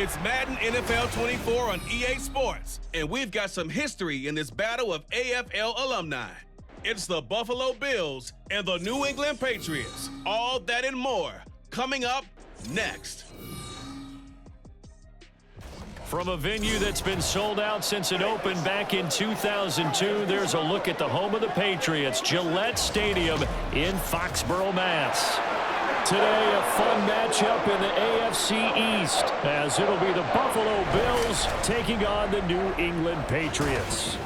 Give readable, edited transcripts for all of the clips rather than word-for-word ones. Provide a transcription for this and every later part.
It's Madden NFL 24 on EA Sports, and we've got some history in this battle of AFL alumni. It's the Buffalo Bills and the New England Patriots. All that and more coming up next. From a venue that's been sold out since it opened back in 2002, there's a look at the home of the Patriots, Gillette Stadium in Foxborough, Mass. Today, a fun matchup in the AFC East, as it'll be the Buffalo Bills taking on the New England Patriots.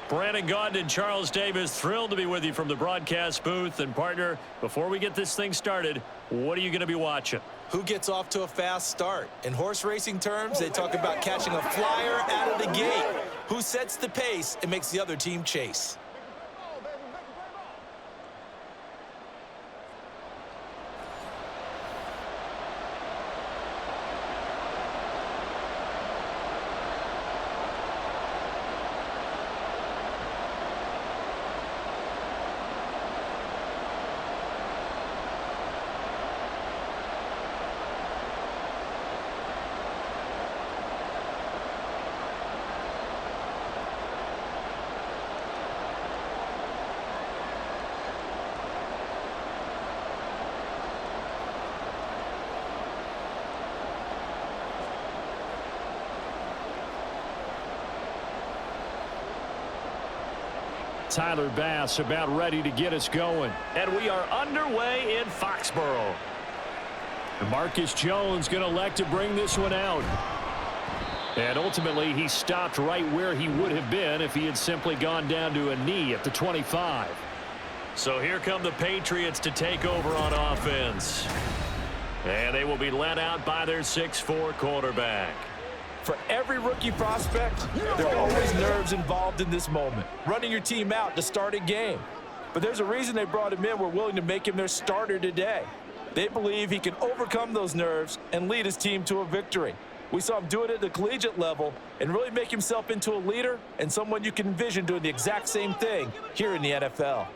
Brandon Gaudin and Charles Davis, thrilled to be with you from the broadcast booth. And partner, before we get this thing started, what are you going to be watching? Who gets off to a fast start? In horse racing terms, they talk about catching a flyer out of the gate. Who sets the pace and makes the other team chase? Tyler Bass about ready to get us going. And we are underway in Foxborough. And Marcus Jones going to elect to bring this one out. And ultimately, he stopped right where he would have been if he had simply gone down to a knee at the 25. So here come the Patriots to take over on offense. And they will be led out by their 6'4" quarterback. For every rookie prospect, there are always nerves involved in this moment. Running your team out to start a game. But there's a reason they brought him in. We're willing to make him their starter today. They believe he can overcome those nerves and lead his team to a victory. We saw him do it at the collegiate level and really make himself into a leader and someone you can envision doing the exact same thing here in the NFL.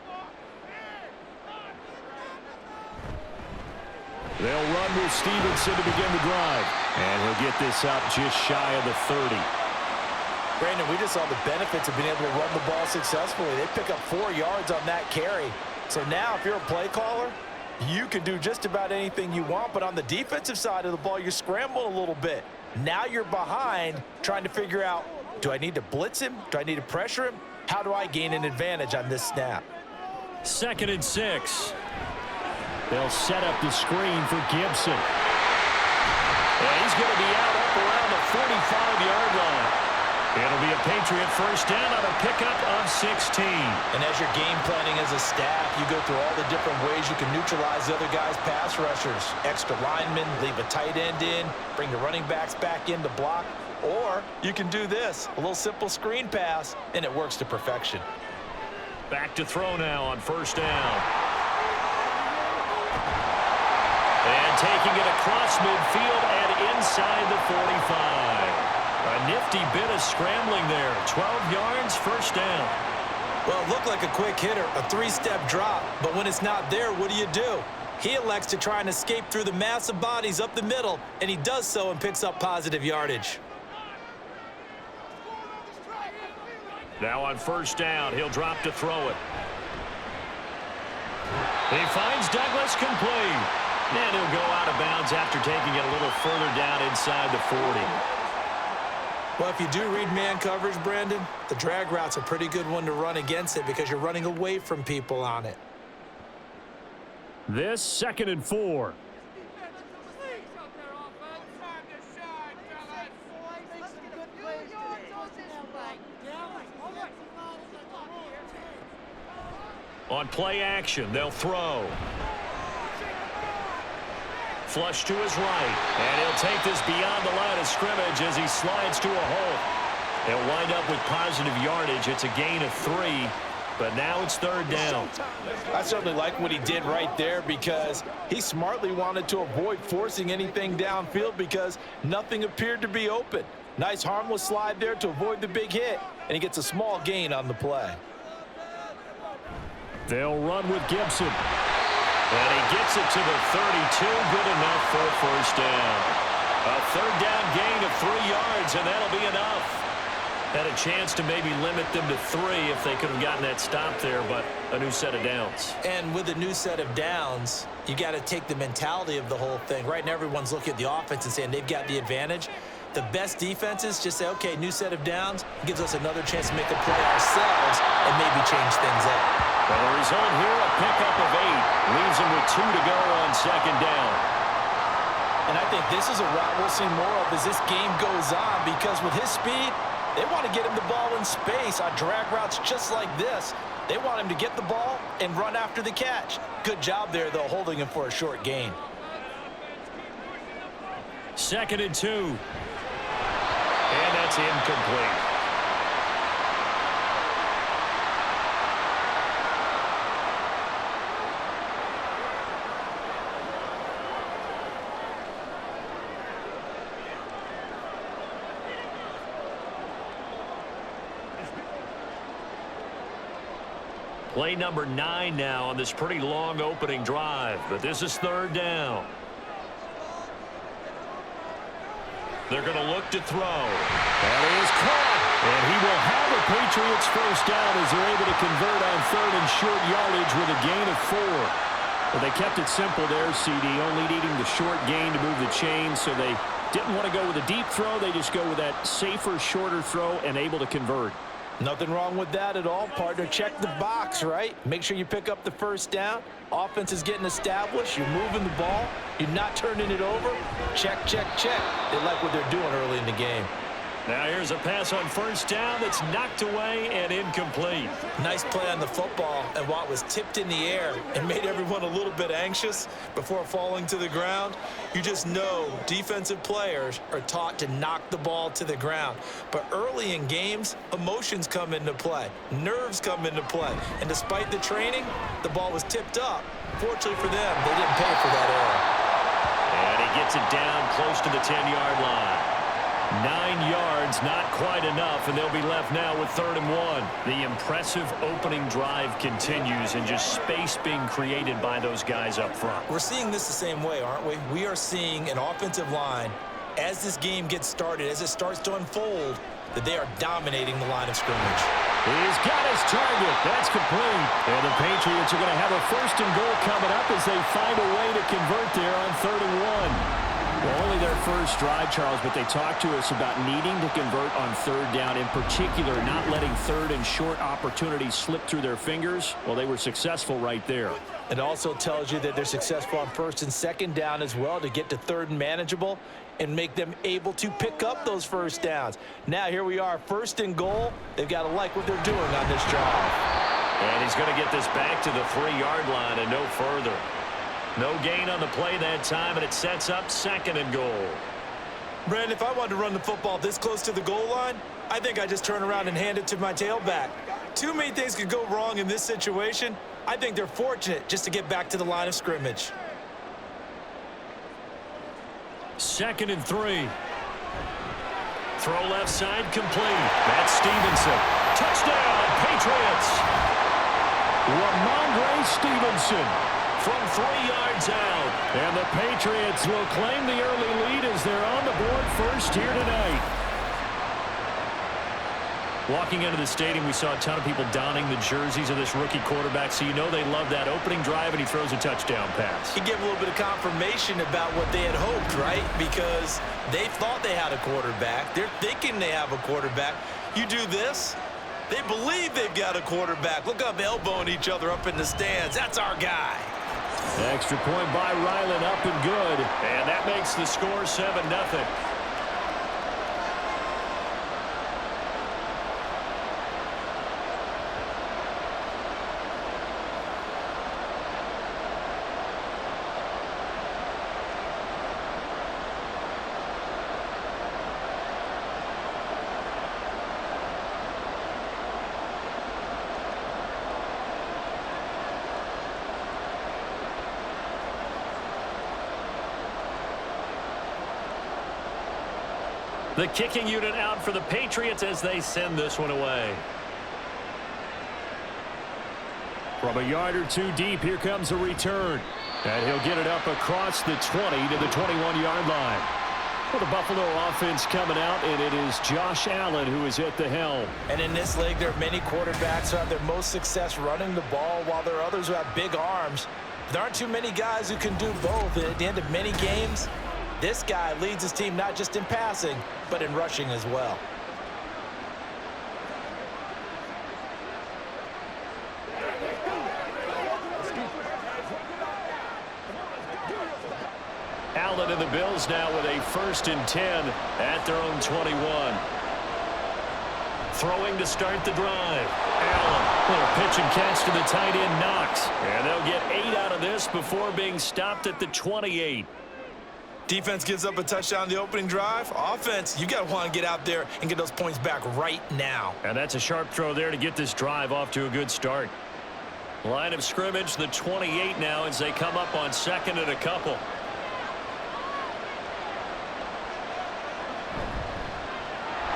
They'll run with Stevenson to begin the drive. And he'll get this up just shy of the 30. Brandon, we just saw the benefits of being able to run the ball successfully. They pick up 4 yards on that carry. So now if you're a play caller, you can do just about anything you want. But on the defensive side of the ball, you're scrambling a little bit. Now you're behind trying to figure out, do I need to blitz him? Do I need to pressure him? How do I gain an advantage on this snap? 2nd and 6. They'll set up the screen for Gibson. And he's going to be out up around the 45-yard line. It'll be a Patriot first down on a pickup of 16. And as you're game planning as a staff, you go through all the different ways you can neutralize the other guy's pass rushers. Extra linemen, leave a tight end in, bring the running backs back in to block. Or you can do this, a little simple screen pass, and it works to perfection. Back to throw now on first down. And taking it across midfield and inside the 45. A nifty bit of scrambling there. 12 yards, first down. Well, it looked like a quick hitter, a 3-step drop. But when it's not there, what do? He elects to try and escape through the mass of bodies up the middle, and he does so and picks up positive yardage. Now on first down, he'll drop to throw it. He finds Douglas complete. And he'll go out of bounds after taking it a little further down inside the 40. Well, if you do read man coverage, Brandon, the drag route's a pretty good one to run against it because you're running away from people on it. This 2nd and 4. On play action, they'll throw. Flush to his right, and he'll take this beyond the line of scrimmage as he slides to a halt. He'll wind up with positive yardage. It's a gain of 3, but now it's 3rd down. I certainly like what he did right there because he smartly wanted to avoid forcing anything downfield because nothing appeared to be open. Nice harmless slide there to avoid the big hit, and he gets a small gain on the play. They'll run with Gibson. And he gets it to the 32, good enough for a first down. A third down gain of 3 yards, and that'll be enough. Had a chance to maybe limit them to 3 if they could have gotten that stop there, but a new set of downs. And with a new set of downs, you got to take the mentality of the whole thing. Right now, everyone's looking at the offense and saying they've got the advantage. The best defenses just say, okay, new set of downs, gives us another chance to make a play ourselves and maybe change things up. Well, the result here, a pickup of 8. Leaves them with 2 to go on second down. And I think this is a route we'll see more of as this game goes on, because with his speed, they want to get him the ball in space on drag routes just like this. They want him to get the ball and run after the catch. Good job there, though, holding him for a short gain. 2nd and 2. And that's incomplete. Play number 9 now on this pretty long opening drive, but this is 3rd down. They're going to look to throw. That is caught. And he will have a Patriots first down as they're able to convert on 3rd and short yardage with a gain of 4. Well, they kept it simple there, CD, only needing the short gain to move the chain, so they didn't want to go with a deep throw. They just go with that safer, shorter throw and able to convert. Nothing wrong with that at all, partner. Check the box, right? Make sure you pick up the first down. Offense is getting established. You're moving the ball. You're not turning it over. Check, check, check. They like what they're doing early in the game. Now here's a pass on first down that's knocked away and incomplete. Nice play on the football, and while it was tipped in the air and made everyone a little bit anxious before falling to the ground, you just know defensive players are taught to knock the ball to the ground. But early in games, emotions come into play. Nerves come into play. And despite the training, the ball was tipped up. Fortunately for them, they didn't pay for that error. And he gets it down close to the 10-yard line. 9 yards, not quite enough, and they'll be left now with 3rd and 1. The impressive opening drive continues, and just space being created by those guys up front. We're seeing this the same way, aren't we? We are seeing an offensive line, as this game gets started, as it starts to unfold, that they are dominating the line of scrimmage. He's got his target. That's complete. And the Patriots are going to have a 1st and goal coming up as they find a way to convert there on 3rd and 1. Well, only their first drive, Charles, but they talked to us about needing to convert on 3rd down, in particular not letting 3rd and short opportunities slip through their fingers. Well, they were successful right there. It also tells you that they're successful on 1st and 2nd down as well to get to 3rd and manageable and make them able to pick up those first downs. Now here we are, 1st and goal. They've got to like what they're doing on this drive. And he's going to get this back to the 3-yard line and no further. No gain on the play that time, and it sets up 2nd and goal. Brandon, if I wanted to run the football this close to the goal line, I think I just turn around and hand it to my tailback. Too many things could go wrong in this situation. I think they're fortunate just to get back to the line of scrimmage. 2nd and 3. Throw left side complete. That's Stevenson. Touchdown, Patriots. Ramondre Stevenson from 3 yards out. And the Patriots will claim the early lead as they're on the board first here tonight. Walking into the stadium, we saw a ton of people donning the jerseys of this rookie quarterback, so you know they love that opening drive, and he throws a touchdown pass. He gave a little bit of confirmation about what they had hoped, right? Because they thought they had a quarterback. They're thinking they have a quarterback. You do this, they believe they've got a quarterback. Look up, elbowing each other up in the stands. That's our guy. Extra point by Ryland, up and good. And that makes the score 7-0. The kicking unit out for the Patriots as they send this one away. From a yard or two deep, here comes a return. And he'll get it up across the 20 to the 21-yard line. Well, the Buffalo offense coming out, and it is Josh Allen who is at the helm. And in this league, there are many quarterbacks who have their most success running the ball, while there are others who have big arms. There aren't too many guys who can do both, and at the end of many games, this guy leads his team not just in passing, but in rushing as well. Allen and the Bills now with a 1st and 10 at their own 21. Throwing to start the drive. Allen, little pitch and catch to the tight end, Knox. And they'll get 8 out of this before being stopped at the 28. Defense gives up a touchdown the opening drive. Offense, you got to want to get out there and get those points back right now. And that's a sharp throw there to get this drive off to a good start. Line of scrimmage, the 28 now as they come up on 2nd and a couple.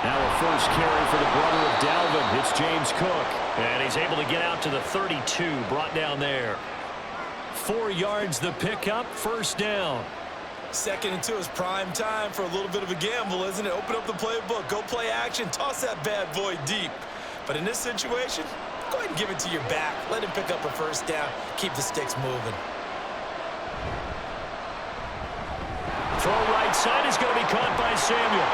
Now a first carry for the brother of Dalvin. It's James Cook. And he's able to get out to the 32, brought down there. 4 yards the pickup, 1st down. 2nd and 2 is prime time for a little bit of a gamble, isn't it? Open up the playbook, go play action, toss that bad boy deep. But in this situation, go ahead and give it to your back. Let him pick up a 1st down. Keep the sticks moving. Throw right side is going to be caught by Samuel.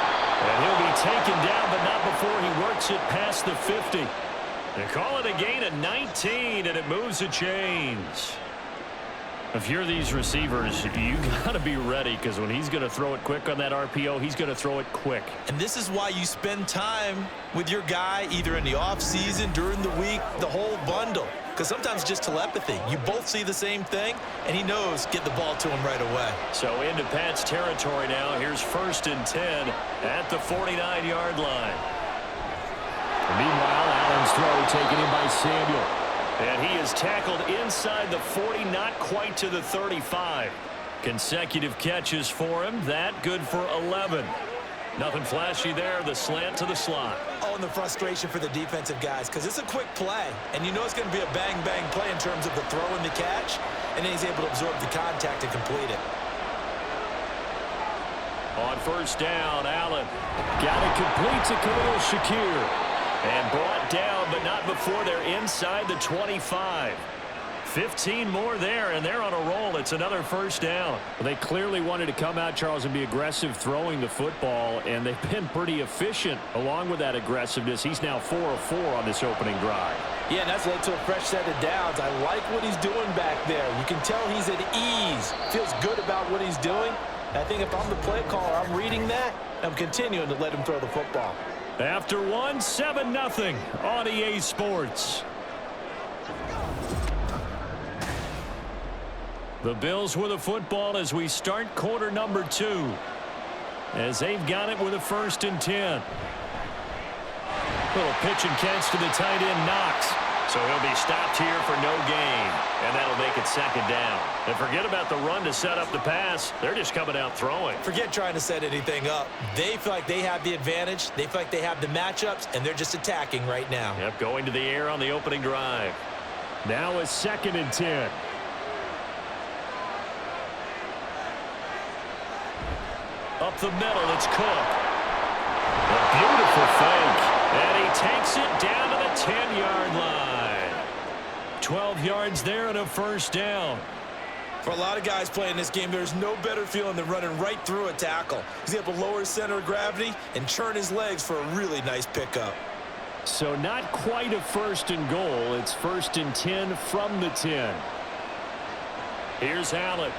And he'll be taken down, but not before he works it past the 50. They call it a gain of 19, and it moves the chains. If you're these receivers, you got to be ready, because when he's going to throw it quick on that RPO, he's going to throw it quick. And this is why you spend time with your guy either in the offseason, during the week, the whole bundle. Because sometimes just telepathy. You both see the same thing, and he knows get the ball to him right away. So into Pat's territory now. Here's 1st and 10 at the 49-yard line. Meanwhile, Allen's throw taken in by Samuel. And he is tackled inside the 40, not quite to the 35. Consecutive catches for him. That good for 11. Nothing flashy there. The slant to the slot. Oh, and the frustration for the defensive guys, because it's a quick play, and you know it's going to be a bang-bang play in terms of the throw and the catch, and then he's able to absorb the contact and complete it. On 1st down, Allen got it complete to Khalil Shakir. And brought down, but not before they're inside the 25. 15 more there, and they're on a roll. It's another 1st down. Well, they clearly wanted to come out, Charles, and be aggressive throwing the football, and they've been pretty efficient along with that aggressiveness. He's now 4 of 4 on this opening drive. Yeah, and that's led to a fresh set of downs. I like what he's doing back there. You can tell he's at ease. Feels good about what he's doing. I think if I'm the play caller, I'm reading that. I'm continuing to let him throw the football. After 1, 7-0 on EA Sports. The Bills with the football as we start quarter number 2. As they've got it with a 1st and 10. Little pitch and catch to the tight end, Knox. So he'll be stopped here for no gain. And that'll make it 2nd down. And forget about the run to set up the pass. They're just coming out throwing. Forget trying to set anything up. They feel like they have the advantage. They feel like they have the matchups, and they're just attacking right now. Yep, going to the air on the opening drive. Now a 2nd and 10. Up the middle, it's Cook. A beautiful fake. And he takes it down to the 10-yard line. 12 yards there and a 1st down. For a lot of guys playing this game, there's no better feeling than running right through a tackle. He's able to lower his center of gravity and churn his legs for a really nice pickup. So not quite a 1st and goal. It's 1st and 10 from the 10. Here's Allen.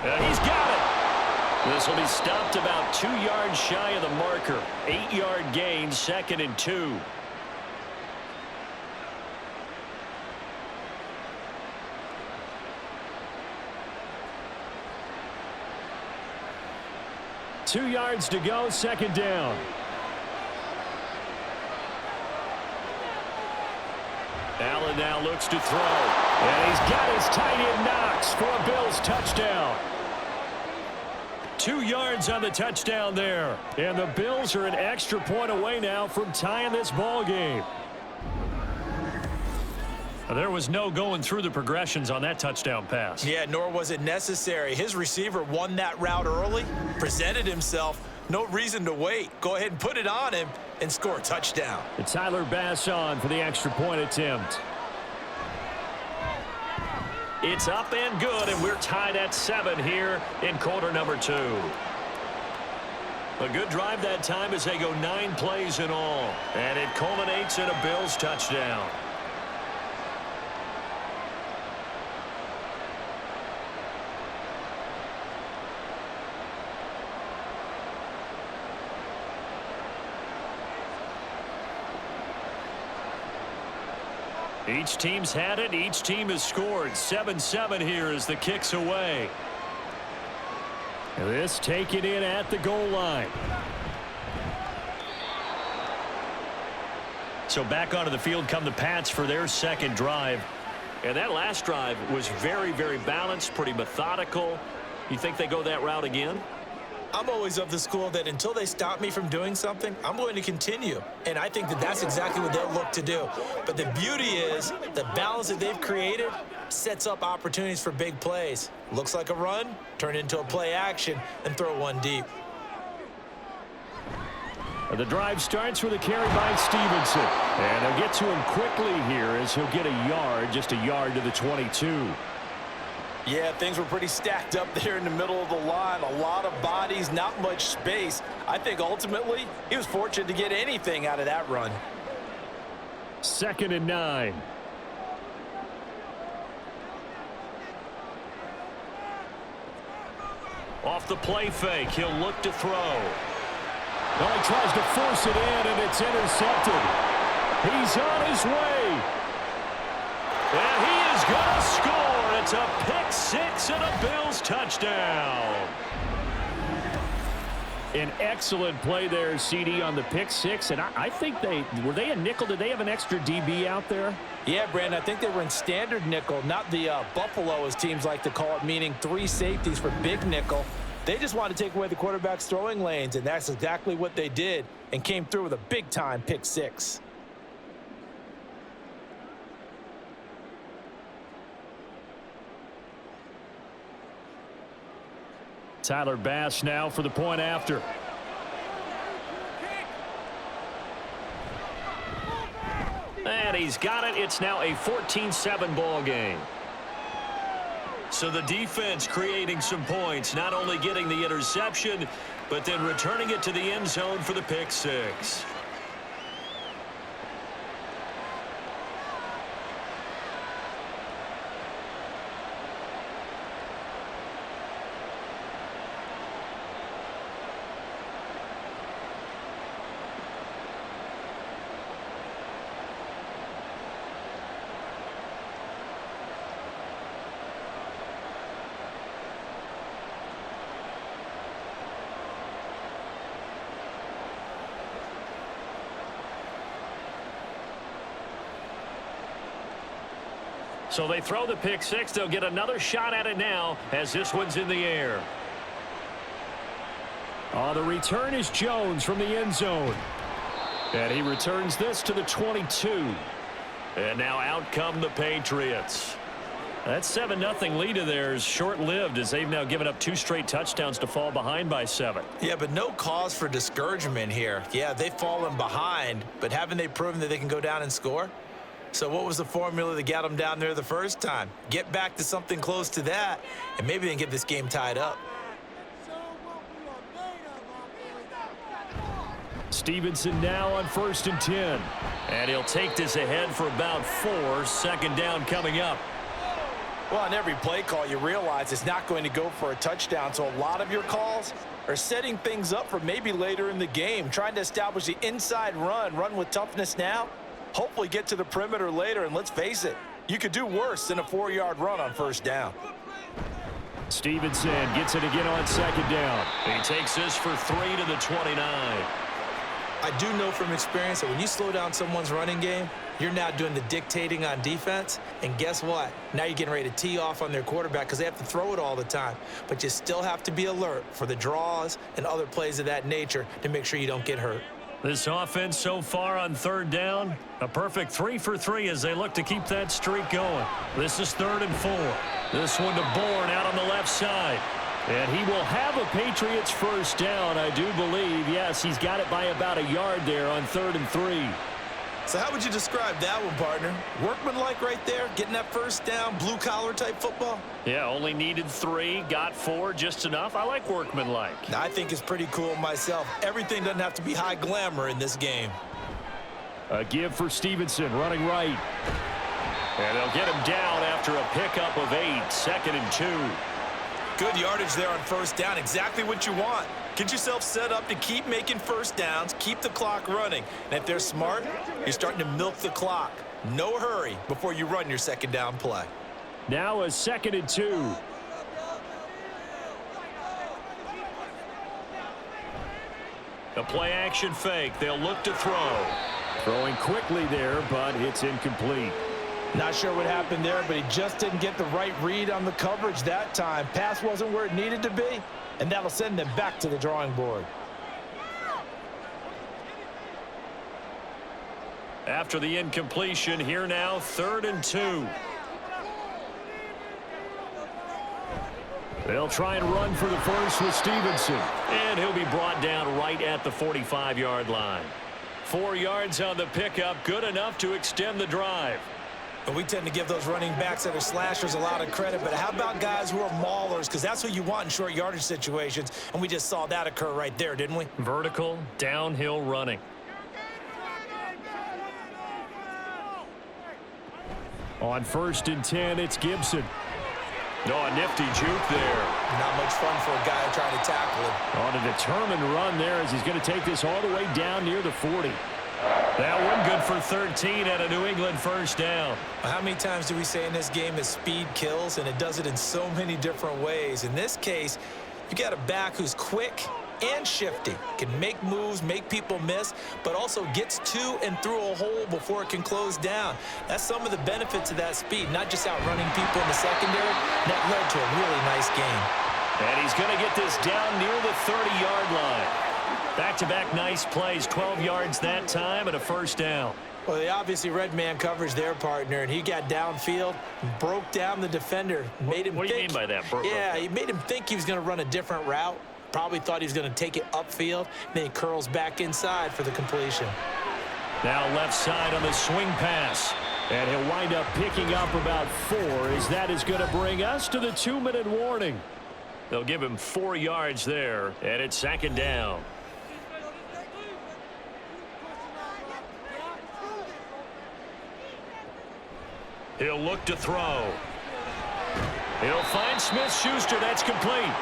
And he's got it. This will be stopped about 2 yards shy of the marker. 8-yard gain, 2nd and 2. Two yards to go, 2nd down. Allen now looks to throw. And he's got his tight end Knox for a Bills touchdown. 2 yards on the touchdown there. And the Bills are an extra point away now from tying this ball game. There was no going through the progressions on that touchdown pass. Yeah, nor was it necessary. His receiver won that route early, presented himself. No reason to wait. Go ahead and put it on him and score a touchdown. And Tyler Bass on for the extra point attempt. It's up and good, and we're tied at 7 here in quarter number 2. A good drive that time as they go 9 plays in all. And it culminates in a Bills touchdown. Each team's had it. Each team has scored. 7-7 here as the kick's away. And this taken in at the goal line. So back onto the field come the Pats for their second drive. And that last drive was very, very balanced, pretty methodical. You think they go that route again? I'm always of the school that until they stop me from doing something, I'm going to continue. And I think that that's exactly what they'll look to do. But the beauty is the balance that they've created sets up opportunities for big plays. Looks like a run, turn into a play action, and throw one deep. The drive starts with a carry by Stevenson. And they'll get to him quickly here as he'll get a yard, just a yard to the 22. Yeah, things were pretty stacked up there in the middle of the line. A lot of bodies, not much space. I think ultimately he was fortunate to get anything out of that run. 2nd and 9. Off the play fake, he'll look to throw. Well, he tries to force it in, and it's intercepted. He's on his way. And he is going to score. It's a pick 6 and a Bills touchdown. An excellent play there, CD, on the pick 6. And I think were they a nickel? Did they have an extra DB out there? Yeah, Brandon, I think they were in standard nickel, not the Buffalo, as teams like to call it, meaning 3 safeties for big nickel. They just wanted to take away the quarterback's throwing lanes, and that's exactly what they did and came through with a big-time pick 6. Tyler Bass now for the point after. And he's got it. It's now a 14-7 ball game. So the defense creating some points, not only getting the interception, but then returning it to the end zone for the pick 6. So they throw the pick 6. They'll get another shot at it now as this one's in the air. The return is Jones from the end zone. And he returns this to the 22. And now out come the Patriots. That 7-0 lead of theirs short-lived as they've now given up 2 straight touchdowns to fall behind by 7. Yeah, but no cause for discouragement here. Yeah, they've fallen behind, but haven't they proven that they can go down and score? So what was the formula that got them down there the first time? Get back to something close to that, and maybe they can get this game tied up. Stevenson now on 1st and 10. And he'll take this ahead for about 4. 2nd down coming up. Well, on every play call, you realize it's not going to go for a touchdown. So a lot of your calls are setting things up for maybe later in the game, trying to establish the inside run with toughness now. Hopefully get to the perimeter later, and let's face it, you could do worse than a 4-yard run on 1st down. Stevenson gets it again on 2nd down. He takes this for 3 to the 29. I do know from experience that when you slow down someone's running game, you're now doing the dictating on defense, and guess what? Now you're getting ready to tee off on their quarterback because they have to throw it all the time. But you still have to be alert for the draws and other plays of that nature to make sure you don't get hurt. This offense so far on third down, a perfect 3 for 3 as they look to keep that streak going. This is 3rd and 4. This one to Bourne out on the left side. And he will have a Patriots first down, I do believe. Yes, he's got it by about a yard there on 3rd and 3. So how would you describe that one, partner? Workmanlike right there, getting that first down, blue-collar type football? Yeah, only needed 3, got 4, just enough. I like workmanlike. I think it's pretty cool myself. Everything doesn't have to be high glamour in this game. A give for Stevenson, running right. And they'll get him down after a pickup of 8, 2nd and 2. Good yardage there on first down, exactly what you want. Get yourself set up to keep making first downs, keep the clock running. And if they're smart, you're starting to milk the clock. No hurry before you run your second down play. Now a 2nd and 2. A play action fake. They'll look to throw. Throwing quickly there, but it's incomplete. Not sure what happened there, but he just didn't get the right read on the coverage that time. Pass wasn't where it needed to be, and that'll send them back to the drawing board. After the incompletion, here now, 3rd and 2. They'll try and run for the first with Stevenson. And he'll be brought down right at the 45-yard line. 4 yards on the pickup, good enough to extend the drive. And we tend to give those running backs that are slashers a lot of credit, but how about guys who are maulers? Because that's what you want in short yardage situations, and we just saw that occur right there, didn't we? Vertical, downhill running. On 1st and 10, it's Gibson. No, a nifty juke there. Not much fun for a guy trying to tackle him. On a determined run there as he's going to take this all the way down near the 40. That one good for 13 and a New England first down. How many times do we say in this game that speed kills, and it does it in so many different ways? In this case, you got a back who's quick and shifty, can make moves, make people miss, but also gets to and through a hole before it can close down. That's some of the benefits of that speed, not just outrunning people in the secondary. That led to a really nice game. And he's going to get this down near the 30-yard line. Back-to-back nice plays, 12 yards that time and a first down. Well, they obviously read man coverage their partner, and he got downfield, broke down the defender, made him What do you mean by that? Yeah, he made him think he was going to run a different route. Probably thought he was going to take it upfield. Then he curls back inside for the completion. Now left side on the swing pass. And he'll wind up picking up about 4 as that is going to bring us to the 2-minute warning. They'll give him 4 yards there, and it's 2nd down. He'll look to throw. He'll find Smith-Schuster. That's complete.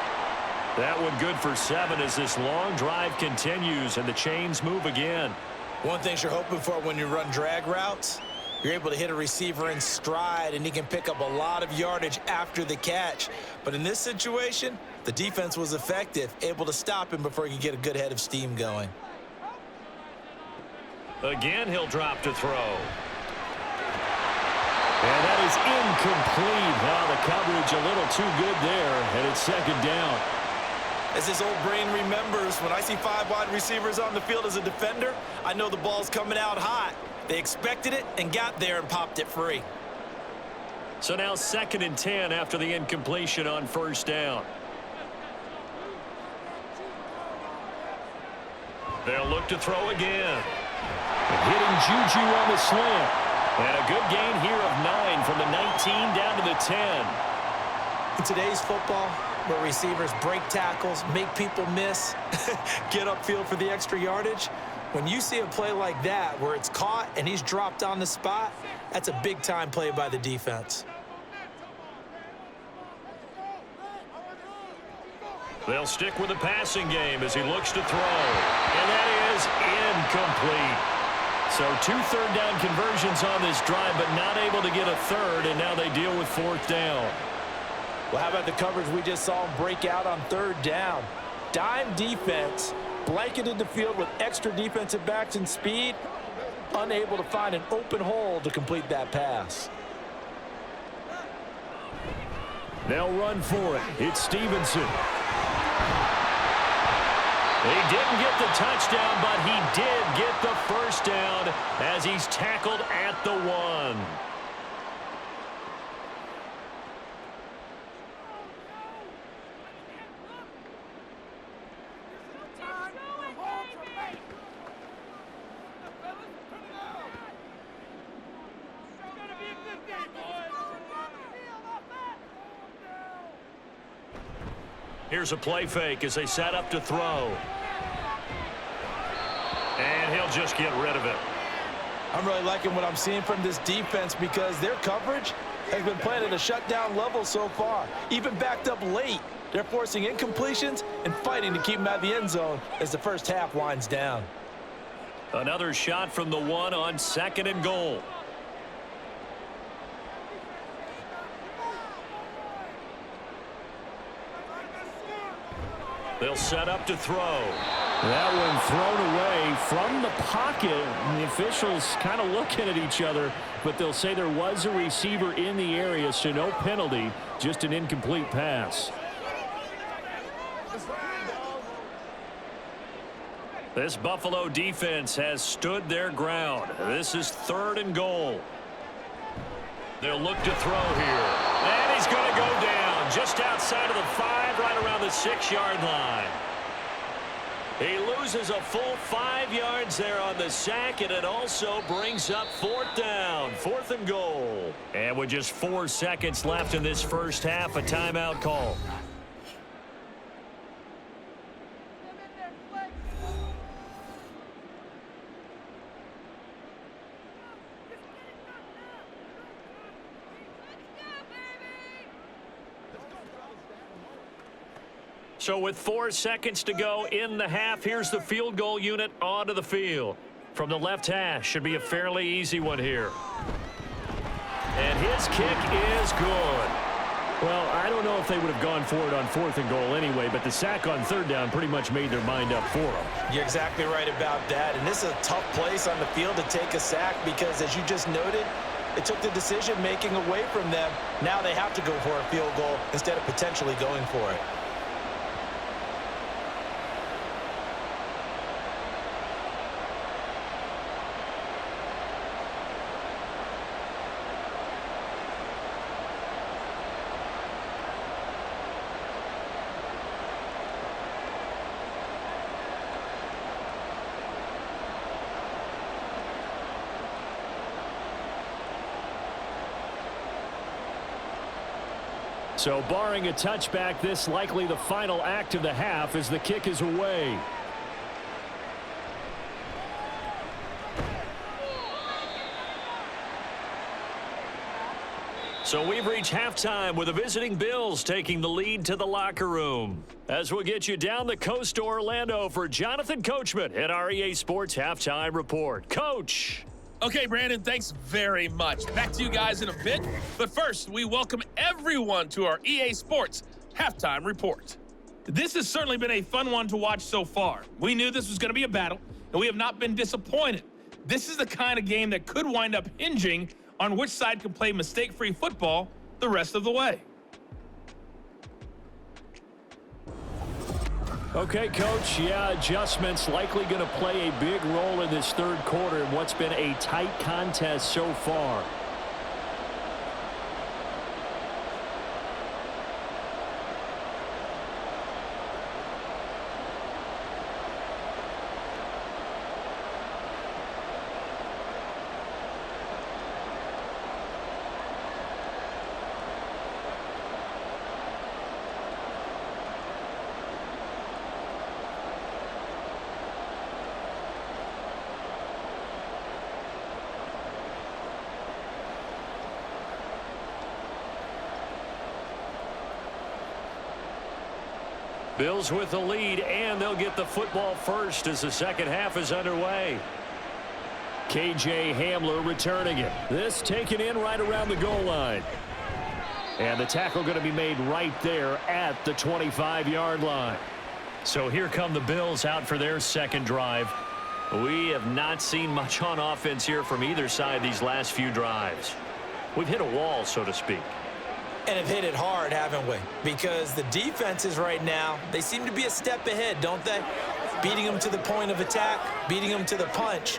That one good for 7 as this long drive continues and the chains move again. One thing you're hoping for when you run drag routes, you're able to hit a receiver in stride and he can pick up a lot of yardage after the catch. But in this situation, the defense was effective, able to stop him before he could get a good head of steam going. Again, he'll drop to throw. And that is incomplete. Now the coverage a little too good there, and it's 2nd down. As his old brain remembers, when I see 5 wide receivers on the field as a defender, I know the ball's coming out hot. They expected it and got there and popped it free. So now 2nd and 10 after the incompletion on first down. They'll look to throw again. Hitting Juju on the slant. And a good gain here of 9 from the 19 down to the 10. In today's football, where receivers break tackles, make people miss, get upfield for the extra yardage, when you see a play like that where it's caught and he's dropped on the spot, that's a big-time play by the defense. They'll stick with the passing game as he looks to throw. And that is incomplete. So 2 third-down conversions on this drive, but not able to get a third, and now they deal with 4th down. Well, how about the coverage we just saw him break out on 3rd down? Dime defense, blanketed the field with extra defensive backs and speed, unable to find an open hole to complete that pass. They'll run for it. It's Stevenson. He didn't get the touchdown, but he did get the first down as he's tackled at the 1. Here's a play fake as they set up to throw. And he'll just get rid of it. I'm really liking what I'm seeing from this defense because their coverage has been playing at a shutdown level so far. Even backed up late, they're forcing incompletions and fighting to keep them out of the end zone as the first half winds down. Another shot from the 1 on 2nd and goal. They'll set up to throw. That one thrown away from the pocket. And the officials kind of looking at each other, but they'll say there was a receiver in the area, so no penalty, just an incomplete pass. This Buffalo defense has stood their ground. This is 3rd and goal. They'll look to throw here. And he's going to go down just outside of the 5, right around the 6-yard line. He loses a full 5 yards there on the sack, and it also brings up 4th down, 4th and goal. And with just 4 seconds left in this first half, a timeout call. So with 4 seconds to go in the half, here's the field goal unit onto the field. From the left hash, should be a fairly easy one here. And his kick is good. Well, I don't know if they would have gone for it on 4th and goal anyway, but the sack on 3rd down pretty much made their mind up for them. You're exactly right about that. And this is a tough place on the field to take a sack because, as you just noted, it took the decision-making away from them. Now they have to go for a field goal instead of potentially going for it. So barring a touchback, this likely the final act of the half as the kick is away. So we've reached halftime with the visiting Bills taking the lead to the locker room. As we'll get you down the coast to Orlando for Jonathan Coachman at our EA Sports Halftime Report. Coach. Okay, Brandon, thanks very much. Back to you guys in a bit. But first, we welcome everyone to our EA Sports Halftime Report. This has certainly been a fun one to watch so far. We knew this was going to be a battle, and we have not been disappointed. This is the kind of game that could wind up hinging on which side can play mistake-free football the rest of the way. Okay, Coach, yeah, adjustments likely going to play a big role in this 3rd quarter in what's been a tight contest so far. Bills with the lead, and they'll get the football first as the second half is underway. KJ Hamler returning it. This taken in right around the goal line. And the tackle going to be made right there at the 25-yard line. So here come the Bills out for their second drive. We have not seen much on offense here from either side these last few drives. We've hit a wall, so to speak. And have hit it hard, haven't we? Because the defenses right now, they seem to be a step ahead, don't they? beating them to the point of attack, beating them to the punch.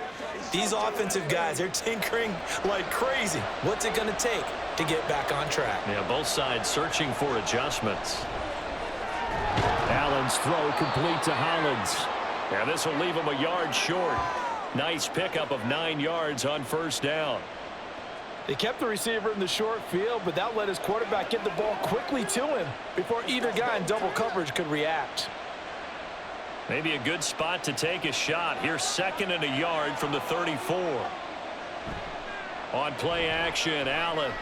These offensive guys, they're tinkering like crazy. What's it going to take to get back on track? Yeah, both sides searching for adjustments. Allen's throw complete to Hollins. And this will leave him a yard short. Nice pickup of 9 yards on first down. They kept the receiver in the short field, but that let his quarterback get the ball quickly to him before either guy in double coverage could react. Maybe a good spot to take a shot. Here's 2nd and a yard from the 34. On play action, Allen.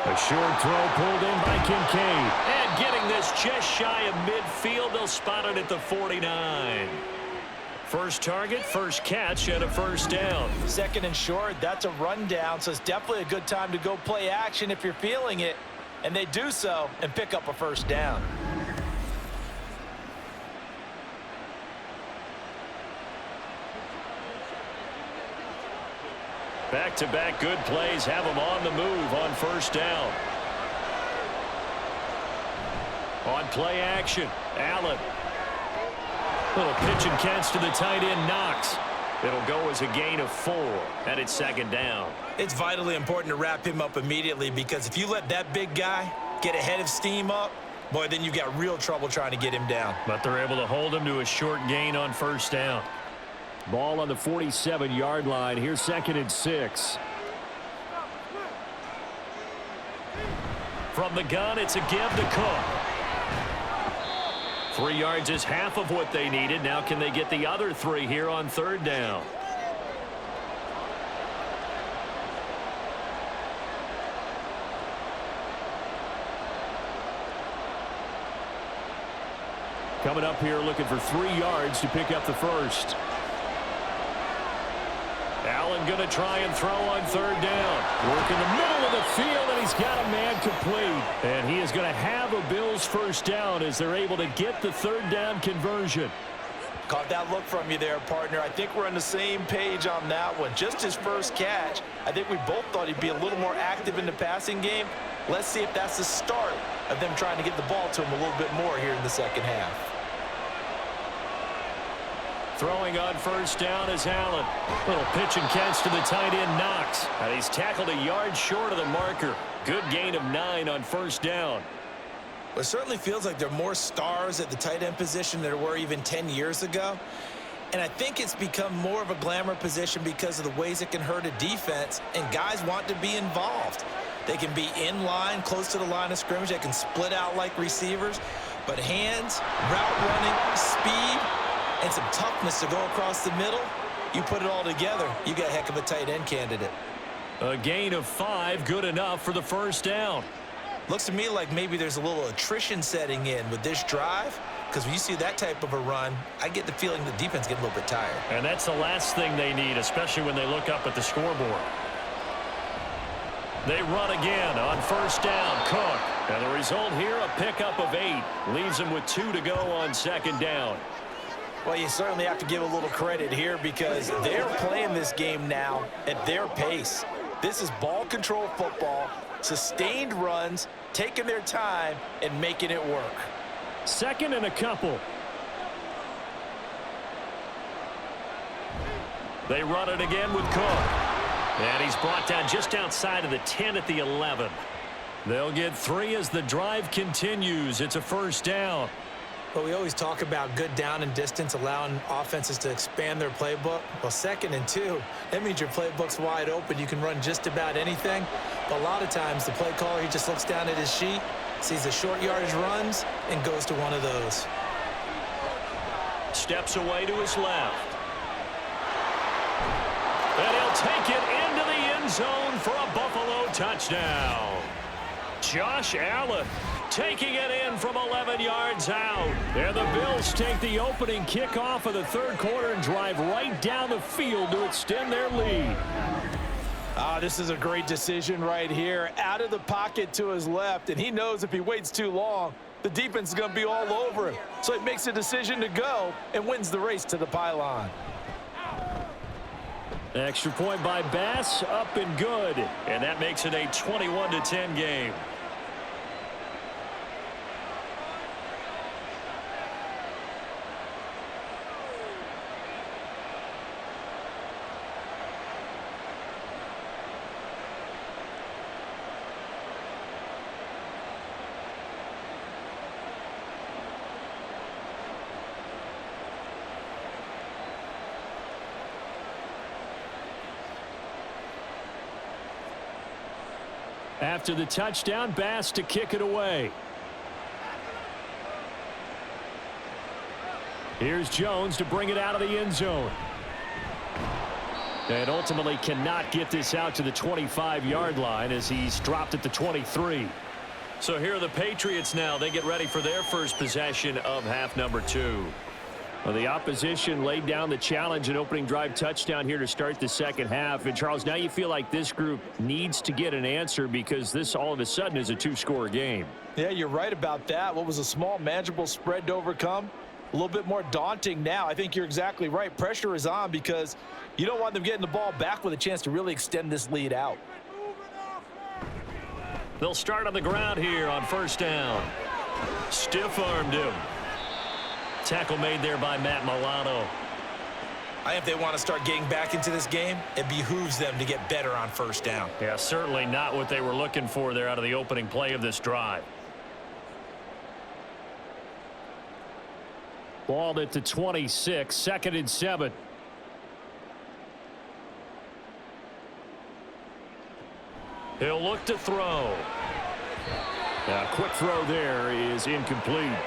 A short throw pulled in by Kincaid. And getting this just shy of midfield. They'll spot it at the 49. First target, first catch, and a first down. 2nd and short, that's a rundown, so it's definitely a good time to go play action if you're feeling it. And they do so and pick up a first down. Back-to-back good plays have them on the move on first down. On play action, Allen. Little pitch and catch to the tight end, Knox. It'll go as a gain of 4, and it's 2nd down. It's vitally important to wrap him up immediately, because if you let that big guy get a head of steam up, boy, then you've got real trouble trying to get him down. But they're able to hold him to a short gain on first down. Ball on the 47-yard line. Here's 2nd and 6. From the gun, it's a give to Cook. 3 yards is half of what they needed. Now can they get the other 3 here on 3rd down? Coming up here looking for 3 yards to pick up the first. Allen going to try and throw on 3rd down. Work in the middle of the field, and he's got a man complete. And he is going to have a Bills first down as they're able to get the 3rd down conversion. Caught that look from you there, partner. I think we're on the same page on that one. Just his first catch, I think we both thought he'd be a little more active in the passing game. Let's see if that's the start of them trying to get the ball to him a little bit more here in the second half. Throwing on first down is Allen. Little pitch and catch to the tight end, Knox. And he's tackled a yard short of the marker. Good gain of 9 on first down. Well, it certainly feels like there are more stars at the tight end position than there were even 10 years ago. And I think it's become more of a glamour position because of the ways it can hurt a defense, and guys want to be involved. They can be in line, close to the line of scrimmage. They can split out like receivers. But hands, route running, speed, and some toughness to go across the middle, you put it all together, you got a heck of a tight end candidate. A gain of 5, good enough for the first down. Looks to me like maybe there's a little attrition setting in with this drive, because when you see that type of a run, I get the feeling the defense getting a little bit tired. And that's the last thing they need, especially when they look up at the scoreboard. They run again on first down, Cook. And the result here, a pickup of 8. Leaves them with 2 to go on 2nd down. Well, you certainly have to give a little credit here because they're playing this game now at their pace. This is ball control football, sustained runs, taking their time, and making it work. 2nd and a couple. They run it again with Cook. And he's brought down just outside of the 10 at the 11. They'll get 3 as the drive continues. It's a first down. But we always talk about good down and distance, allowing offenses to expand their playbook. Well, 2nd and 2, that means your playbook's wide open. You can run just about anything. But a lot of times, the play caller, he just looks down at his sheet, sees the short yardage runs, and goes to one of those. Steps away to his left. And he'll take it into the end zone for a Buffalo touchdown. Josh Allen taking it in from 11 yards out. And the Bills take the opening kickoff of the 3rd quarter and drive right down the field to extend their lead. This is a great decision right here. Out of the pocket to his left, and he knows if he waits too long, the defense is going to be all over him. So he makes a decision to go and wins the race to the pylon. Extra point by Bass, up and good. And that makes it a 21-10 game. After the touchdown, Bass to kick it away. Here's Jones to bring it out of the end zone. And ultimately cannot get this out to the 25-yard line as he's dropped at the 23. So here are the Patriots now. They get ready for their first possession of half number 2. Well, the opposition laid down the challenge and opening drive touchdown here to start the second half. And, Charles, now you feel like this group needs to get an answer because this all of a sudden is a 2-score game. Yeah, you're right about that. What was a small, manageable spread to overcome? A little bit more daunting now. I think you're exactly right. Pressure is on because you don't want them getting the ball back with a chance to really extend this lead out. They'll start on the ground here on first down. Stiff-armed him. Tackle made there by Matt Milano. I think if they want to start getting back into this game, it behooves them to get better on first down. Yeah, certainly not what they were looking for there out of the opening play of this drive. Ball at the 26, 2nd and 7. He'll look to throw. A quick throw there is incomplete.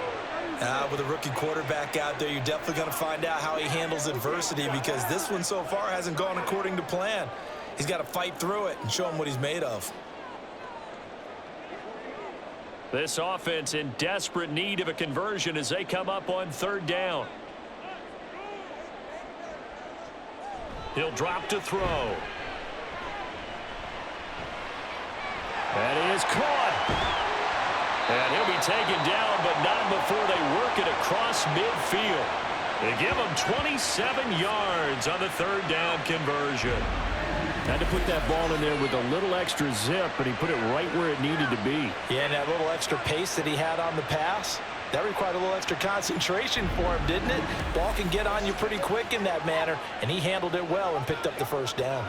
With a rookie quarterback out there, you're definitely going to find out how he handles adversity because this one so far hasn't gone according to plan. He's got to fight through it and show him what he's made of. This offense in desperate need of a conversion as they come up on 3rd down. He'll drop to throw. That is caught. And he'll be taken down, but not before they work it across midfield. They give him 27 yards on the 3rd down conversion. Had to put that ball in there with a little extra zip, but he put it right where it needed to be. Yeah, and that little extra pace that he had on the pass, that required a little extra concentration for him, didn't it? Ball can get on you pretty quick in that manner, and he handled it well and picked up the first down.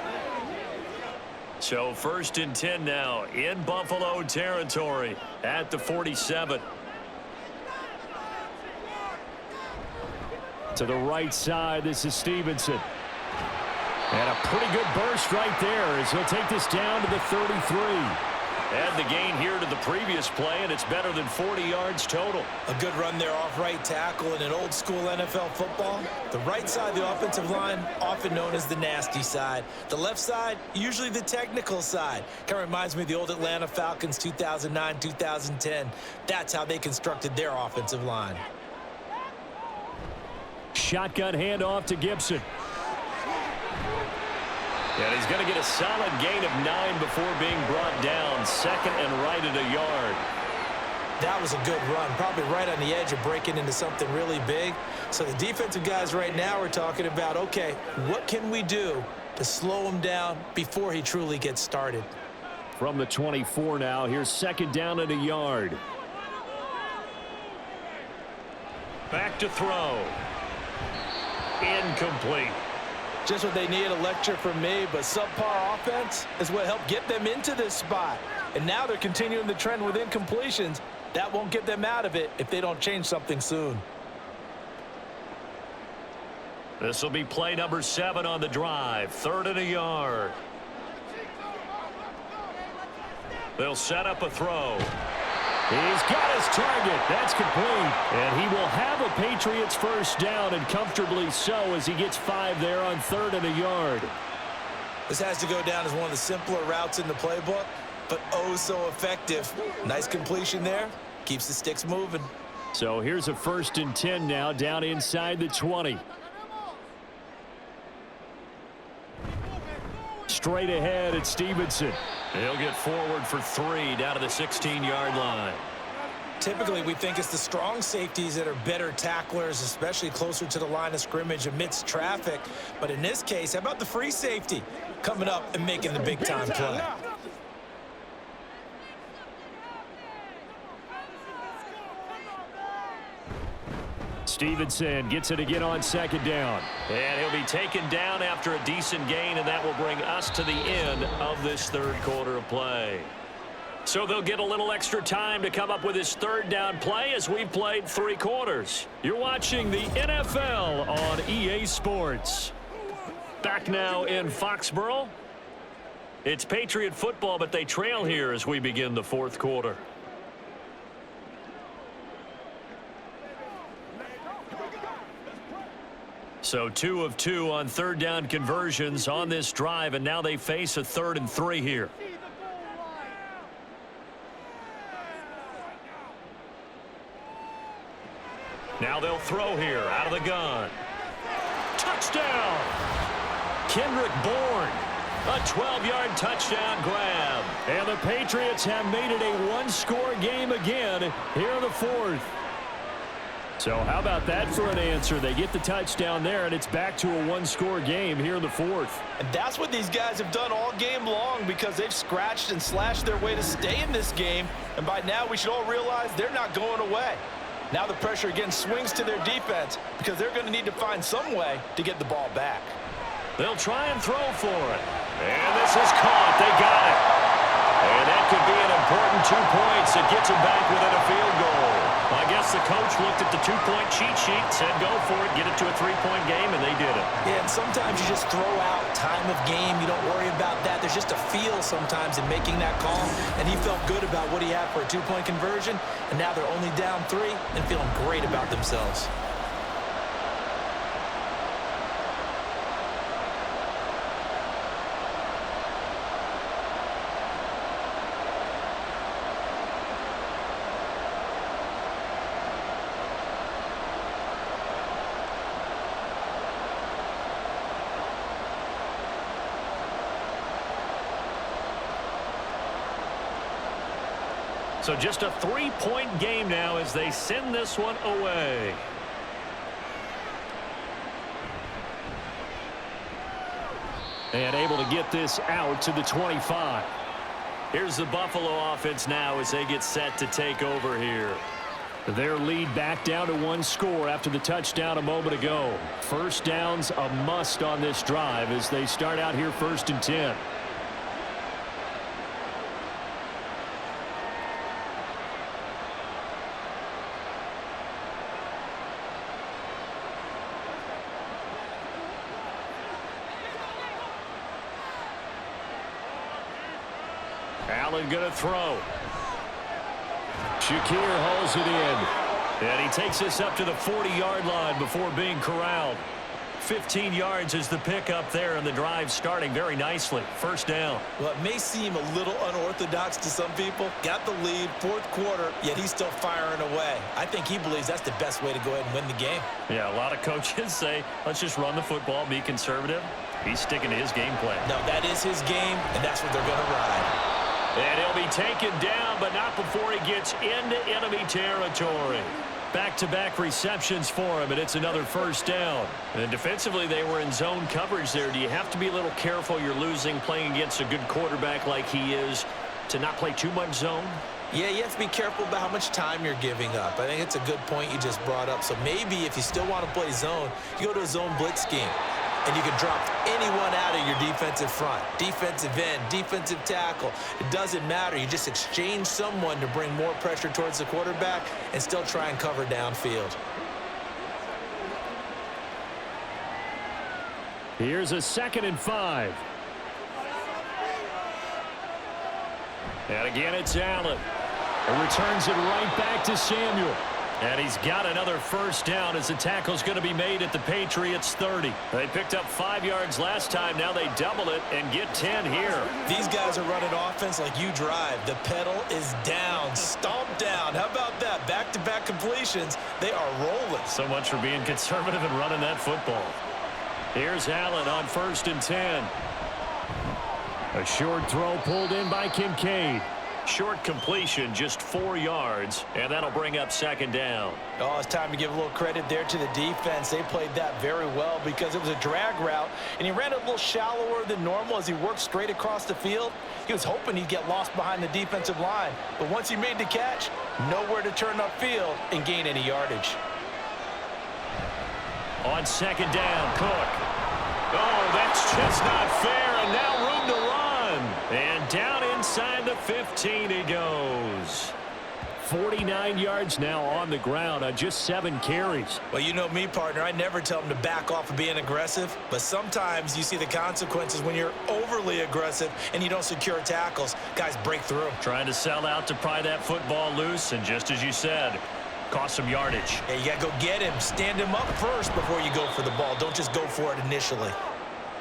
So 1st and 10 now in Buffalo territory at the 47. To the right side, this is Stevenson. And a pretty good burst right there as he'll take this down to the 33. Add the gain here to the previous play, and it's better than 40 yards total. A good run there off right tackle in an old school NFL football. The right side of the offensive line, often known as the nasty side. The left side, usually the technical side. Kind of reminds me of the old Atlanta Falcons 2009, 2010. That's how they constructed their offensive line. Shotgun handoff to Gibson. And he's going to get a solid gain of 9 before being brought down. 2nd and right at a yard. That was a good run, probably right on the edge of breaking into something really big. So the defensive guys right now are talking about, okay, what can we do to slow him down before he truly gets started? From the 24 now, here's 2nd down at a yard. Back to throw. Incomplete. Just what they need, a lecture from me, but subpar offense is what helped get them into this spot. And now they're continuing the trend with incompletions. That won't get them out of it if they don't change something soon. This will be play number 7 on the drive. 3rd and a yard. They'll set up a throw. He's got his target. That's complete. And he will have a Patriots first down, and comfortably so as he gets 5 there on 3rd and a yard. This has to go down as one of the simpler routes in the playbook, but oh so effective. Nice completion there. Keeps the sticks moving. So here's a 1st and 10 now down inside the 20. Straight ahead at Stevenson. He'll get forward for 3 down to the 16-yard line. Typically, we think it's the strong safeties that are better tacklers, especially closer to the line of scrimmage amidst traffic. But in this case, how about the free safety coming up and making the big-time play? Stevenson gets it again on 2nd down. And he'll be taken down after a decent gain, and that will bring us to the end of this 3rd quarter of play. So they'll get a little extra time to come up with his 3rd down play as we've played 3 quarters. You're watching the NFL on EA Sports. Back now in Foxborough. It's Patriot football, but they trail here as we begin the fourth quarter. So 2 of 2 on third down conversions on this drive, and now they face a 3rd and 3 here. Now they'll throw here out of the gun. Touchdown! Kendrick Bourne. A 12-yard touchdown grab. And the Patriots have made it a one-score game again here in the fourth. So how about that for an answer? They get the touchdown there, and it's back to a one-score game here in the fourth. And that's what these guys have done all game long because they've scratched and slashed their way to stay in this game. And by now, we should all realize they're not going away. Now the pressure again swings to their defense because they're going to need to find some way to get the ball back. They'll try and throw for it. And this is caught. They got it. And that could be an important 2 points. It gets them back within a field goal. I guess the coach looked at the 2-point cheat sheet, said go for it, get it to a 3-point game, and they did it. Yeah, and sometimes you just throw out time of game. You don't worry about that. There's just a feel sometimes in making that call, and he felt good about what he had for a 2-point conversion, and now they're only down 3 and feeling great about themselves. So just a 3-point game now as they send this one away. And able to get this out to the 25. Here's the Buffalo offense now as they get set to take over here. Their lead back down to 1 score after the touchdown a moment ago. First down's a must on this drive as they start out here 1st and 10. Allen going to throw. Shakir hauls it in. And he takes this up to the 40-yard line before being corralled. 15 yards is the pickup there, and the drive starting very nicely. First down. Well, it may seem a little unorthodox to some people. Got the lead, 4th quarter, yet he's still firing away. I think he believes that's the best way to go ahead and win the game. Yeah, a lot of coaches say, let's just run the football, be conservative. He's sticking to his game plan. No, that is his game, and that's what they're going to ride. And he'll be taken down, but not before he gets into enemy territory. Back-to-back receptions for him, and it's another first down. And defensively, they were in zone coverage there. Do you have to be a little careful? You're losing, playing against a good quarterback like he is, to not play too much zone? Yeah, you have to be careful about how much time you're giving up. I think it's a good point you just brought up. So maybe if you still want to play zone, you go to a zone blitz scheme. And you can drop anyone out of your defensive front, defensive end, defensive tackle. It doesn't matter. You just exchange someone to bring more pressure towards the quarterback and still try and cover downfield. Here's a 2nd and 5. And again, it's Allen. And returns it right back to Samuel. And he's got another first down as the tackle's going to be made at the Patriots 30. They picked up 5 yards last time. Now they double it and get 10 here. These guys are running offense like you drive. The pedal is down, stomped down. How about that? Back-to-back completions. They are rolling. So much for being conservative and running that football. Here's Allen on 1st and 10. A short throw pulled in by Kincaid. Short completion, just 4 yards, and that'll bring up 2nd down. Oh, it's time to give a little credit there to the defense. They played that very well because it was a drag route, and he ran a little shallower than normal as he worked straight across the field. He was hoping he'd get lost behind the defensive line, but once he made the catch, nowhere to turn upfield and gain any yardage. On 2nd down, Cook. Oh, that's just not fair, and now room to run. And down inside the 15 he goes. 49 yards now on the ground on just 7 carries. Well, you know me, partner. I never tell them to back off of being aggressive, but sometimes you see the consequences when you're overly aggressive and you don't secure tackles. Guys break through. Trying to sell out to pry that football loose, and just as you said, cost some yardage. Yeah, you got to go get him. Stand him up first before you go for the ball. Don't just go for it initially.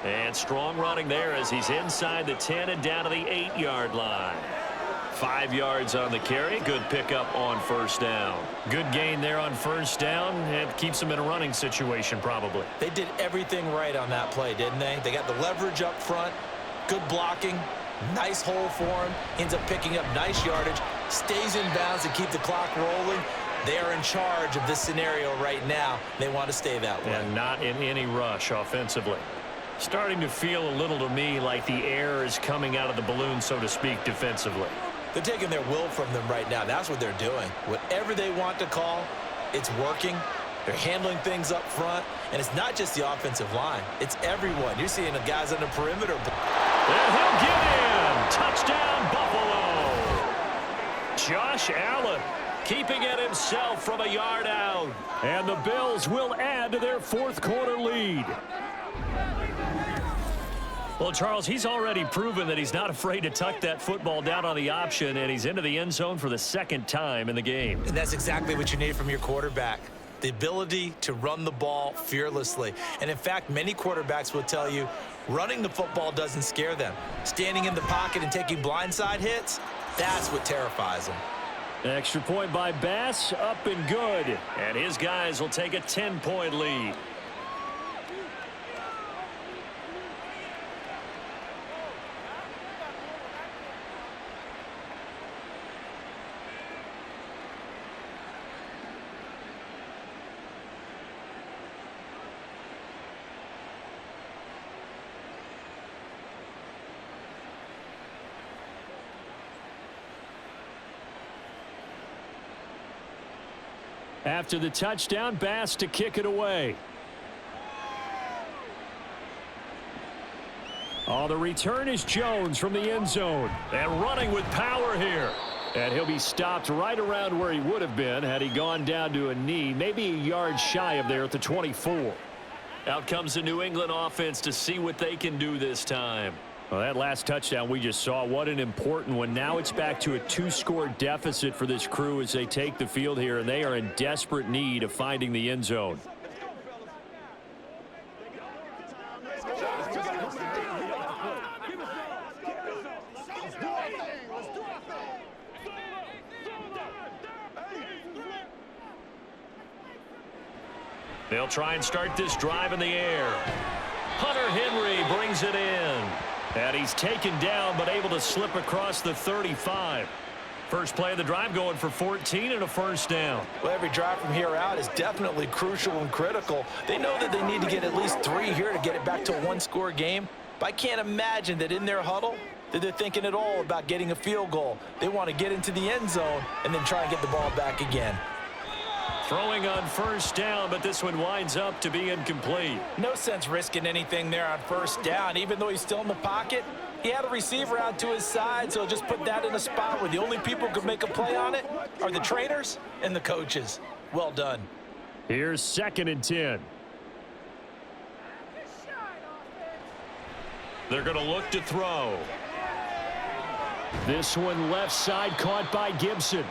And strong running there as he's inside the 10 and down to the 8-yard line. 5 yards on the carry. Good pickup on first down. Good gain there on first down, and keeps him in a running situation probably. They did everything right on that play, didn't they? They got the leverage up front, good blocking, nice hole for him, ends up picking up nice yardage, stays in bounds to keep the clock rolling. They are in charge of this scenario right now. They want to stay that way. And not in any rush offensively. Starting to feel a little to me like the air is coming out of the balloon, so to speak, defensively. They're taking their will from them right now. That's what they're doing. Whatever they want to call, it's working. They're handling things up front. And it's not just the offensive line. It's everyone. You're seeing the guys on the perimeter. And he'll get in. Touchdown, Buffalo. Josh Allen keeping it himself from a yard out. And the Bills will add to their 4th quarter lead. Well, Charles, he's already proven that he's not afraid to tuck that football down on the option, and he's into the end zone for the 2nd time in the game. And that's exactly what you need from your quarterback. The ability to run the ball fearlessly. And in fact, many quarterbacks will tell you running the football doesn't scare them. Standing in the pocket and taking blindside hits, that's what terrifies them. Extra point by Bass, up and good. And his guys will take a 10-point lead. After the touchdown, Bass to kick it away. Oh, the return is Jones from the end zone. And running with power here. And he'll be stopped right around where he would have been had he gone down to a knee, maybe a yard shy of there at the 24. Out comes the New England offense to see what they can do this time. Well, that last touchdown we just saw, what an important one. Now it's back to a 2-score deficit for this crew as they take the field here, and they are in desperate need of finding the end zone. They'll try and start this drive in the air. Hunter Henry brings it in. And he's taken down, but able to slip across the 35. First play of the drive going for 14 and a first down. Well, every drive from here out is definitely crucial and critical. They know that they need to get at least 3 here to get it back to a 1-score game. But I can't imagine that in their huddle that they're thinking at all about getting a field goal. They want to get into the end zone and then try and get the ball back again. Throwing on first down, but this one winds up to be incomplete. No sense risking anything there on first down. Even though he's still in the pocket, he had a receiver out to his side, so just put that in a spot where the only people who could make a play on it are the trainers and the coaches. Well done. Here's 2nd and 10. They're going to look to throw. This one left side caught by Gibson.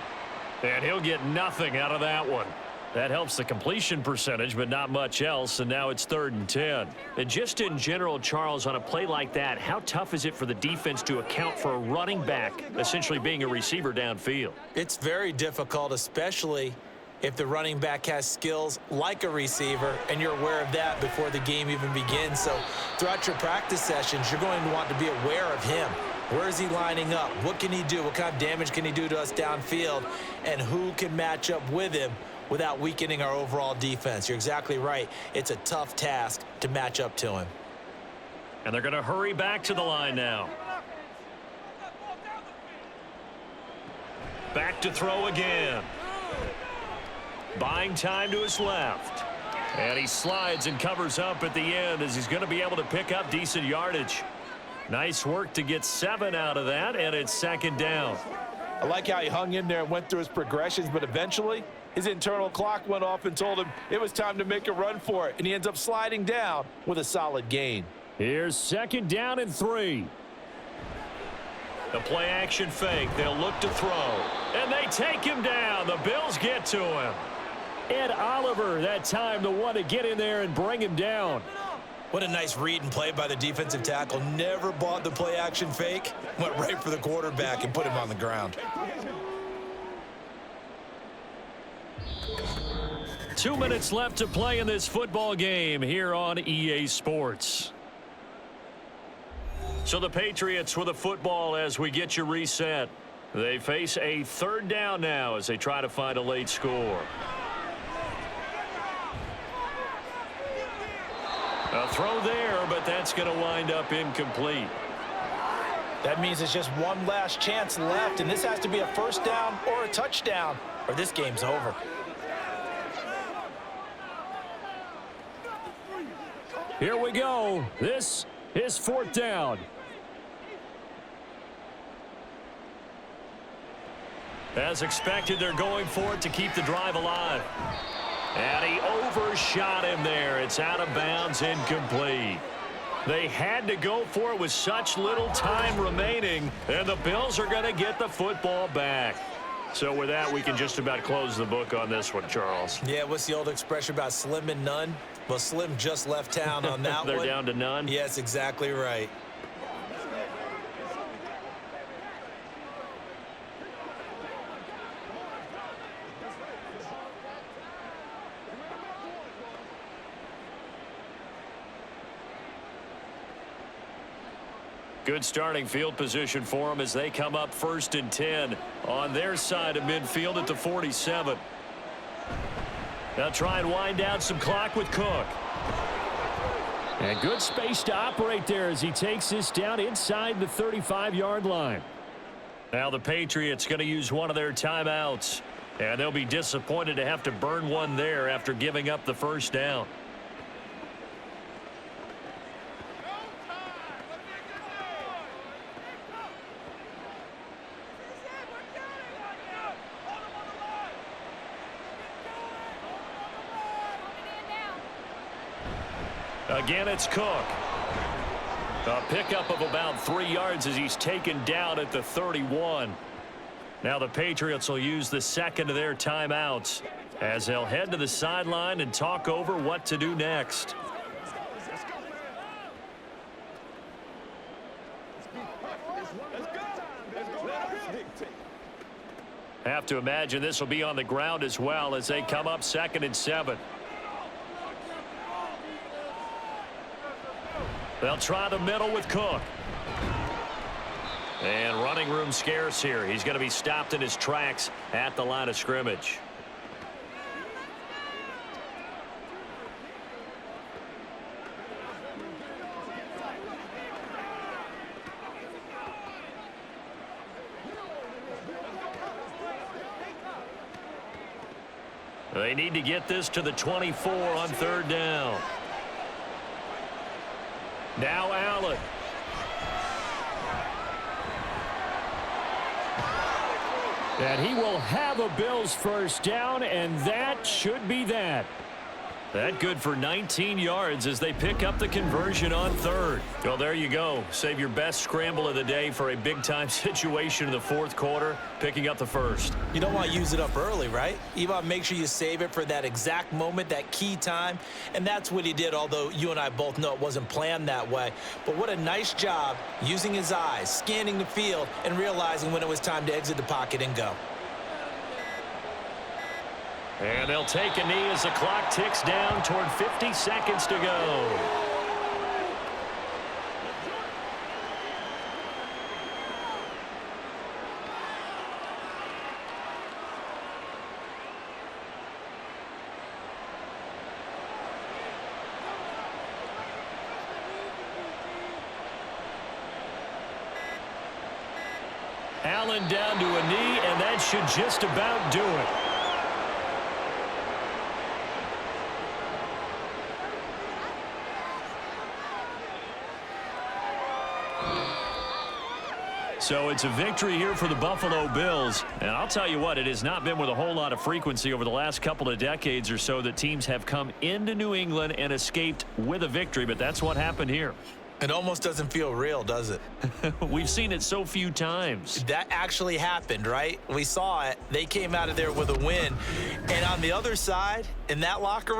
And he'll get nothing out of that one. That helps the completion percentage, but not much else, and now it's 3rd and 10. And just in general, Charles, on a play like that, how tough is it for the defense to account for a running back essentially being a receiver downfield? It's very difficult, especially if the running back has skills like a receiver, and you're aware of that before the game even begins. So throughout your practice sessions, you're going to want to be aware of him. Where is he lining up? What can he do? What kind of damage can he do to us downfield? And who can match up with him without weakening our overall defense? You're exactly right. It's a tough task to match up to him. And they're going to hurry back to the line now. Back to throw again. Buying time to his left. And he slides and covers up at the end as he's going to be able to pick up decent yardage. Nice work to get 7 out of that, and it's 2nd down. I like how he hung in there and went through his progressions, but eventually his internal clock went off and told him it was time to make a run for it, and he ends up sliding down with a solid gain. Here's 2nd down and 3. The play action fake. They'll look to throw. And they take him down. The Bills get to him. Ed Oliver that time the one to get in there and bring him down. What a nice read and play by the defensive tackle. Never bought the play action fake. Went right for the quarterback and put him on the ground. 2 minutes left to play in this football game here on EA Sports. So the Patriots with the football as we get you reset. They face a 3rd down now as they try to find a late score. A throw there, but that's going to wind up incomplete. That means it's just one last chance left, and this has to be a 1st down or a touchdown, or this game's over. Here we go. This is 4th down. As expected, they're going for it to keep the drive alive. And he overshot him there. It's out of bounds, incomplete. They had to go for it with such little time remaining, and the Bills are going to get the football back. So with that, we can just about close the book on this one, Charles. Yeah, what's the old expression about slim and none? Well, Slim just left town on that They're one. down to none? Yes, exactly right. Good starting field position for them as they come up 1st and 10 on their side of midfield at the 47. They'll try and wind down some clock with Cook. And good space to operate there as he takes this down inside the 35-yard line. Now the Patriots going to use one of their timeouts, and they'll be disappointed to have to burn one there after giving up the 1st down. Again, it's Cook. A pickup of about 3 yards as he's taken down at the 31. Now the Patriots will use the 2nd of their timeouts as they'll head to the sideline and talk over what to do next. Have to imagine this will be on the ground as well as they come up 2nd and 7. They'll try the middle with Cook. And running room scarce here. He's going to be stopped in his tracks at the line of scrimmage. They need to get this to the 24 on 3rd down. Now Allen. And he will have a Bills 1st down, and that should be that. That good for 19 yards as they pick up the conversion on 3rd. Well, there you go. Save your best scramble of the day for a big-time situation in the 4th quarter, picking up the 1st. You don't want to use it up early, right? You want to make sure you save it for that exact moment, that key time. And that's what he did, although you and I both know it wasn't planned that way. But what a nice job using his eyes, scanning the field, and realizing when it was time to exit the pocket and go. And they'll take a knee as the clock ticks down toward 50 seconds to go. Allen down to a knee, and that should just about do it. So it's a victory here for the Buffalo Bills. And I'll tell you what, it has not been with a whole lot of frequency over the last couple of decades or so that teams have come into New England and escaped with a victory, but that's what happened here. It almost doesn't feel real, does it? We've seen it so few times. That actually happened, right? We saw it. They came out of there with a win. And on the other side, in that locker room,